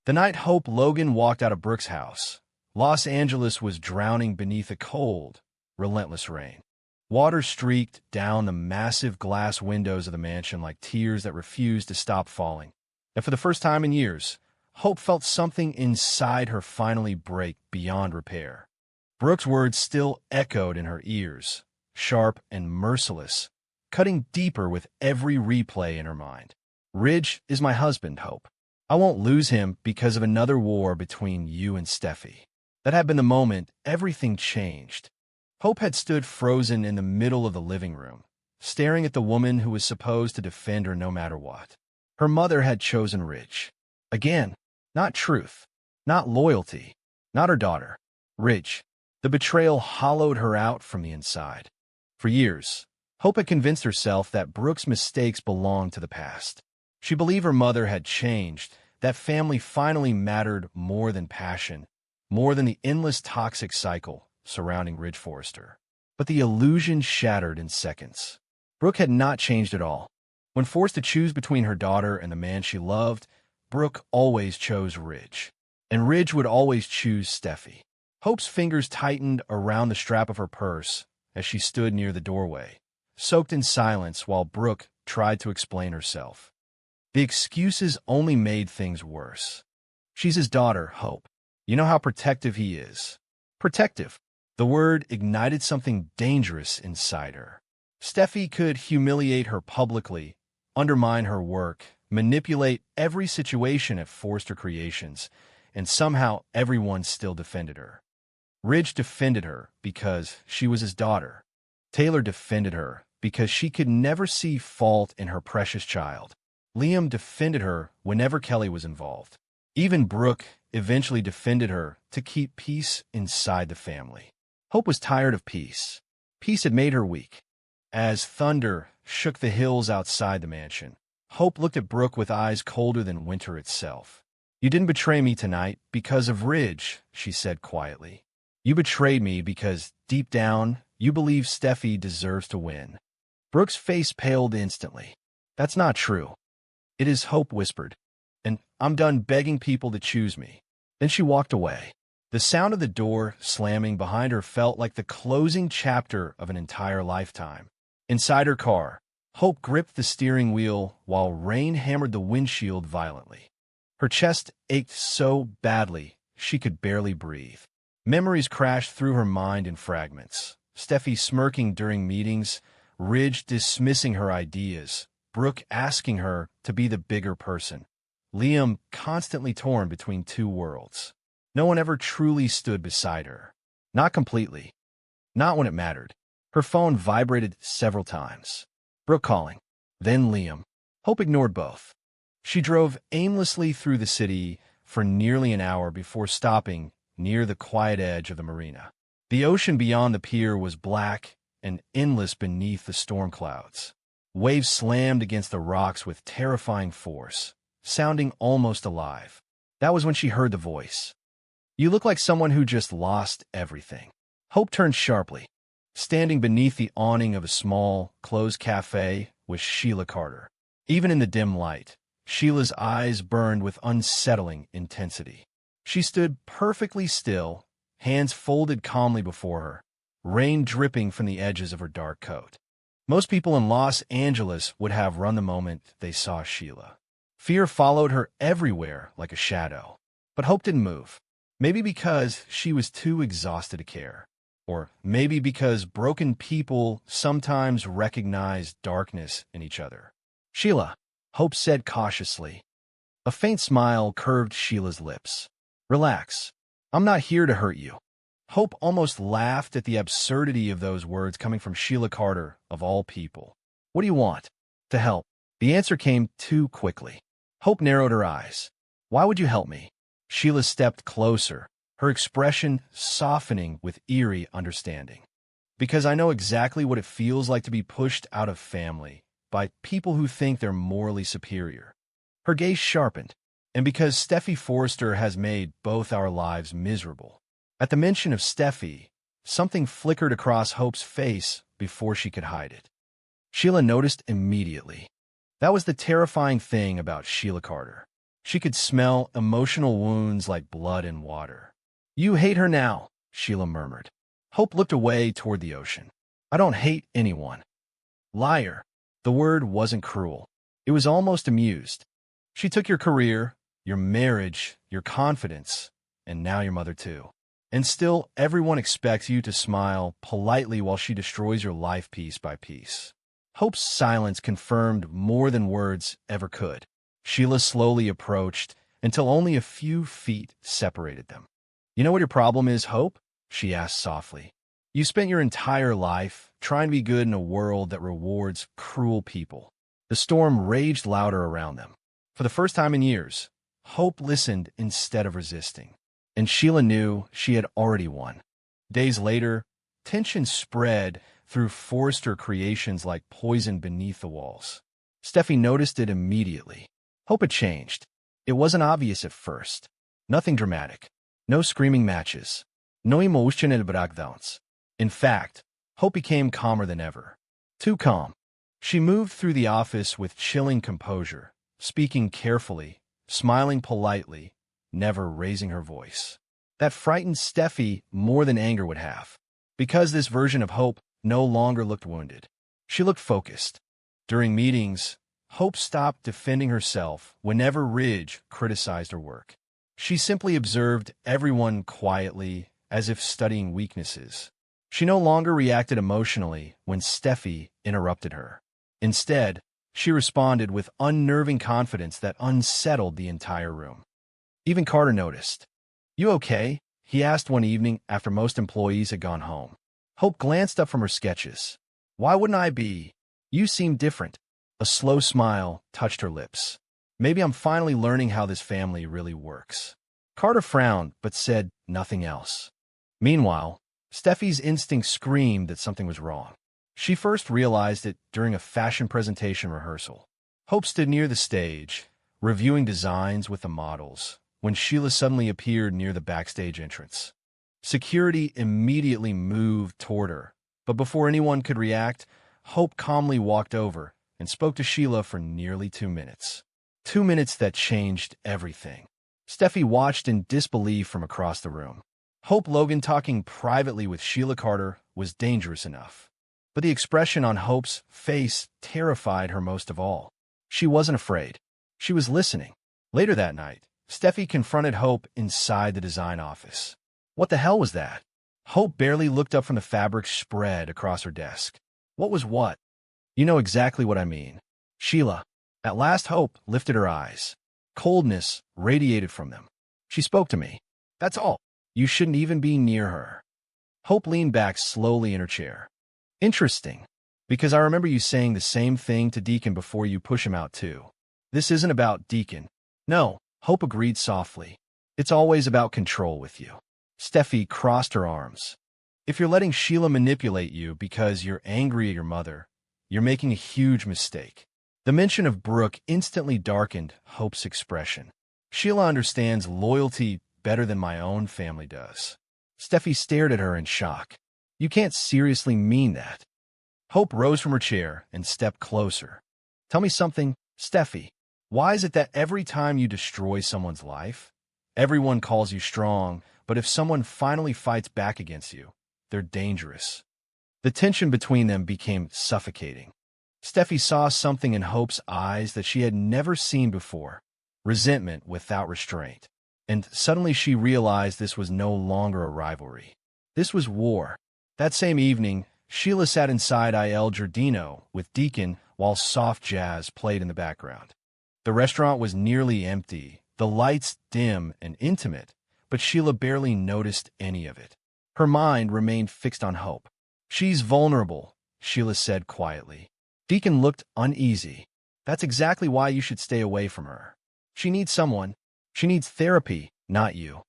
The night Hope Logan walked out of Brooke's house, Los Angeles was drowning beneath a cold, relentless rain. Water streaked down the massive glass windows of the mansion like tears that refused to stop falling. And for the first time in years, Hope felt something inside her finally break beyond repair. Brooke's words still echoed in her ears, sharp and merciless, cutting deeper with every replay in her mind. Ridge is my husband, Hope. I won't lose him because of another war between you and Steffy. That had been the moment everything changed. Hope had stood frozen in the middle of the living room, staring at the woman who was supposed to defend her no matter what. Her mother had chosen Ridge. Again, not truth, not loyalty, not her daughter. Ridge. The betrayal hollowed her out from the inside. For years, Hope had convinced herself that Brooke's mistakes belonged to the past. She believed her mother had changed, that family finally mattered more than passion, more than the endless toxic cycle surrounding Ridge Forrester. But the illusion shattered in seconds. Brooke had not changed at all. When forced to choose between her daughter and the man she loved, Brooke always chose Ridge. And Ridge would always choose Steffy. Hope's fingers tightened around the strap of her purse as she stood near the doorway, soaked in silence while Brooke tried to explain herself. The excuses only made things worse. She's his daughter, Hope. You know how protective he is. Protective. The word ignited something dangerous inside her. Steffy could humiliate her publicly, undermine her work, manipulate every situation at Forrester Creations, and somehow everyone still defended her. Ridge defended her because she was his daughter. Taylor defended her because she could never see fault in her precious child. Liam defended her whenever Kelly was involved. Even Brooke eventually defended her to keep peace inside the family. Hope was tired of peace. Peace had made her weak. As thunder shook the hills outside the mansion, Hope looked at Brooke with eyes colder than winter itself. You didn't betray me tonight because of Ridge, she said quietly. You betrayed me because, deep down, you believe Steffy deserves to win. Brooke's face paled instantly. That's not true. It is, Hope whispered, and I'm done begging people to choose me. Then she walked away. The sound of the door slamming behind her felt like the closing chapter of an entire lifetime. Inside her car, Hope gripped the steering wheel while rain hammered the windshield violently. Her chest ached so badly she could barely breathe. Memories crashed through her mind in fragments. Steffy smirking during meetings, Ridge dismissing her ideas, Brooke asking her to be the bigger person. Liam constantly torn between two worlds. No one ever truly stood beside her. Not completely. Not when it mattered. Her phone vibrated several times. Brooke calling. Then Liam. Hope ignored both. She drove aimlessly through the city for nearly an hour before stopping near the quiet edge of the marina. The ocean beyond the pier was black and endless beneath the storm clouds. Waves slammed against the rocks with terrifying force, sounding almost alive. That was when she heard the voice. You look like someone who just lost everything. Hope turned sharply. Standing beneath the awning of a small, closed cafe was Sheila Carter. Even in the dim light, Sheila's eyes burned with unsettling intensity. She stood perfectly still, hands folded calmly before her, rain dripping from the edges of her dark coat. Most people in Los Angeles would have run the moment they saw Sheila. Fear followed her everywhere like a shadow. But Hope didn't move. Maybe because she was too exhausted to care. Or maybe because broken people sometimes recognize darkness in each other. Sheila, Hope said cautiously. A faint smile curved Sheila's lips. Relax. I'm not here to hurt you. Hope almost laughed at the absurdity of those words coming from Sheila Carter, of all people. What do you want? To help. The answer came too quickly. Hope narrowed her eyes. Why would you help me? Sheila stepped closer, her expression softening with eerie understanding. Because I know exactly what it feels like to be pushed out of family by people who think they're morally superior. Her gaze sharpened, and because Steffy Forrester has made both our lives miserable. At the mention of Steffy, something flickered across Hope's face before she could hide it. Sheila noticed immediately. That was the terrifying thing about Sheila Carter. She could smell emotional wounds like blood and water. "You hate her now," Sheila murmured. Hope looked away toward the ocean. "I don't hate anyone." "Liar." The word wasn't cruel. It was almost amused. "She took your career, your marriage, your confidence, and now your mother too. And still, everyone expects you to smile politely while she destroys your life piece by piece." Hope's silence confirmed more than words ever could. Sheila slowly approached until only a few feet separated them. "You know what your problem is, Hope?" she asked softly. "You spent your entire life trying to be good in a world that rewards cruel people." The storm raged louder around them. For the first time in years, Hope listened instead of resisting. And Sheila knew she had already won. Days later, tension spread through Forrester creations like poison beneath the walls. Steffi noticed it immediately. Hope had changed. It wasn't obvious at first. Nothing dramatic. No screaming matches. No emotional breakdowns. In fact, Hope became calmer than ever. Too calm. She moved through the office with chilling composure, speaking carefully, smiling politely, never raising her voice. That frightened Steffi more than anger would have, because this version of Hope no longer looked wounded. She looked focused. During meetings, Hope stopped defending herself whenever Ridge criticized her work. She simply observed everyone quietly, as if studying weaknesses. She no longer reacted emotionally when Steffi interrupted her. Instead, she responded with unnerving confidence that unsettled the entire room. Even Carter noticed. "You okay?" he asked one evening after most employees had gone home. Hope glanced up from her sketches. "Why wouldn't I be? You seem different." A slow smile touched her lips. "Maybe I'm finally learning how this family really works." Carter frowned, but said nothing else. Meanwhile, Steffi's instinct screamed that something was wrong. She first realized it during a fashion presentation rehearsal. Hope stood near the stage, reviewing designs with the models, when Sheila suddenly appeared near the backstage entrance. Security immediately moved toward her, but before anyone could react, Hope calmly walked over and spoke to Sheila for nearly 2 minutes. 2 minutes that changed everything. Steffi watched in disbelief from across the room. Hope Logan talking privately with Sheila Carter was dangerous enough. But the expression on Hope's face terrified her most of all. She wasn't afraid. She was listening. Later that night, Steffi confronted Hope inside the design office. What the hell was that? Hope barely looked up from the fabric spread across her desk. What was what? "You know exactly what I mean." "Sheila." At last Hope lifted her eyes. Coldness radiated from them. "She spoke to me. That's all. You shouldn't even be near her." Hope leaned back slowly in her chair. "Interesting. Because I remember you saying the same thing to Deacon before you push him out too." "This isn't about Deacon." "No," Hope agreed softly. "It's always about control with you." Steffi crossed her arms. "If you're letting Sheila manipulate you because you're angry at your mother, you're making a huge mistake." The mention of Brooke instantly darkened Hope's expression. "Sheila understands loyalty better than my own family does." Steffi stared at her in shock. "You can't seriously mean that." Hope rose from her chair and stepped closer. "Tell me something, Steffi. Why is it that every time you destroy someone's life, everyone calls you strong, but if someone finally fights back against you, they're dangerous?" The tension between them became suffocating. Steffi saw something in Hope's eyes that she had never seen before, resentment without restraint. And suddenly she realized this was no longer a rivalry. This was war. That same evening, Sheila sat inside Il Giardino with Deacon while soft jazz played in the background. The restaurant was nearly empty, the lights dim and intimate, but Sheila barely noticed any of it. Her mind remained fixed on Hope. "She's vulnerable," Sheila said quietly. Deacon looked uneasy. "That's exactly why you should stay away from her. She needs someone. She needs therapy, not you."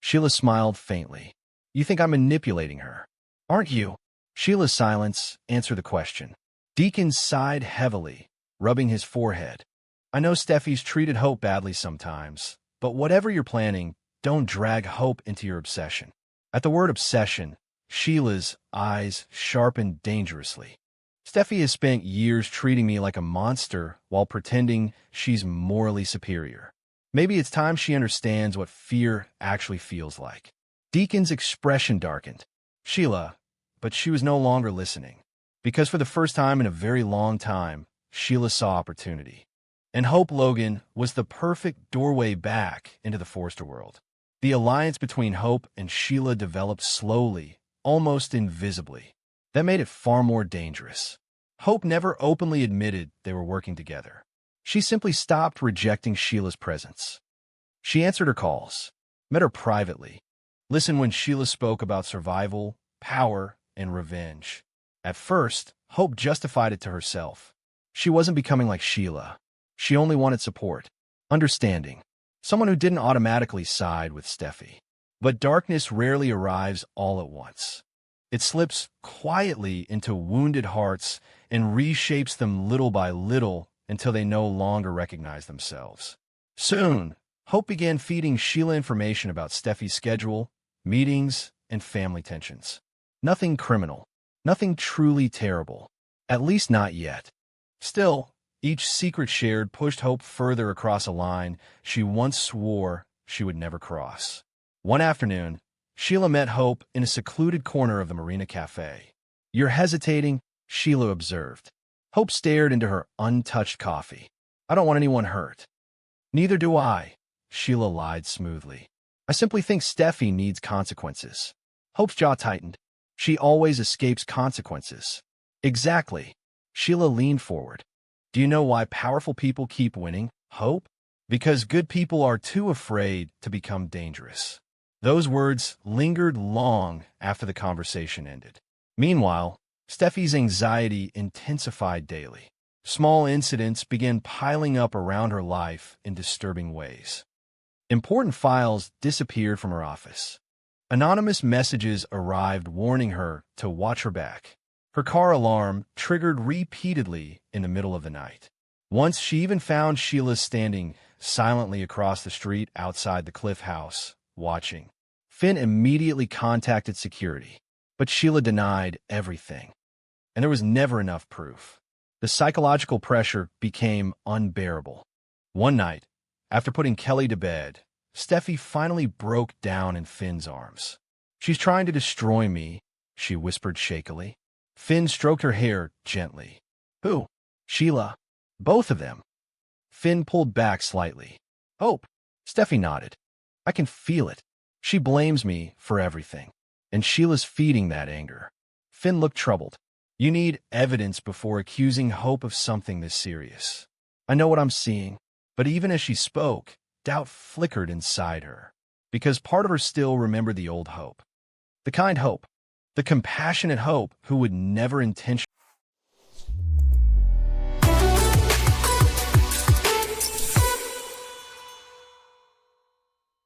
Sheila smiled faintly. "You think I'm manipulating her, aren't you?" Sheila's silence answered the question. Deacon sighed heavily, rubbing his forehead. "I know Steffi's treated Hope badly sometimes, but whatever you're planning, don't drag Hope into your obsession." At the word obsession, Sheila's eyes sharpened dangerously. "Steffi has spent years treating me like a monster while pretending she's morally superior. Maybe it's time she understands what fear actually feels like. Deacon's expression darkened. Sheila, but she was no longer listening. Because for the first time in a very long time, Sheila saw opportunity. And Hope Logan was the perfect doorway back into the Forster world. The alliance between Hope and Sheila developed slowly, almost invisibly. That made it far more dangerous. Hope never openly admitted they were working together. She simply stopped rejecting Sheila's presence. She answered her calls, met her privately, listened when Sheila spoke about survival, power, and revenge. At first, Hope justified it to herself. She wasn't becoming like Sheila. She only wanted support, understanding, someone who didn't automatically side with Steffy. But darkness rarely arrives all at once. It slips quietly into wounded hearts and reshapes them little by little until they no longer recognize themselves. Soon, Hope began feeding Sheila information about Steffi's schedule, meetings, and family tensions. Nothing criminal, nothing truly terrible, at least not yet. Still, each secret shared pushed Hope further across a line she once swore she would never cross. One afternoon, Sheila met Hope in a secluded corner of the Marina Cafe. "You're hesitating," Sheila observed. Hope stared into her untouched coffee. "I don't want anyone hurt." "Neither do I," Sheila lied smoothly. "I simply think Steffi needs consequences." Hope's jaw tightened. "She always escapes consequences." "Exactly." Sheila leaned forward. "Do you know why powerful people keep winning, Hope? Because good people are too afraid to become dangerous." Those words lingered long after the conversation ended. Meanwhile, Steffi's anxiety intensified daily. Small incidents began piling up around her life in disturbing ways. Important files disappeared from her office. Anonymous messages arrived warning her to watch her back. Her car alarm triggered repeatedly in the middle of the night. Once she even found Sheila standing silently across the street outside the Cliff House, watching. Finn immediately contacted security, but Sheila denied everything. And there was never enough proof. The psychological pressure became unbearable. One night, after putting Kelly to bed, Steffi finally broke down in Finn's arms. "She's trying to destroy me," she whispered shakily. Finn stroked her hair gently. "Who?" "Sheila." "Both of them." Finn pulled back slightly. "Hope." Steffi nodded. "I can feel it. She blames me for everything. And Sheila's feeding that anger." Finn looked troubled. "You need evidence before accusing Hope of something this serious." "I know what I'm seeing." But even as she spoke, doubt flickered inside her. Because part of her still remembered the old Hope. The kind Hope. The compassionate Hope who would never intentionally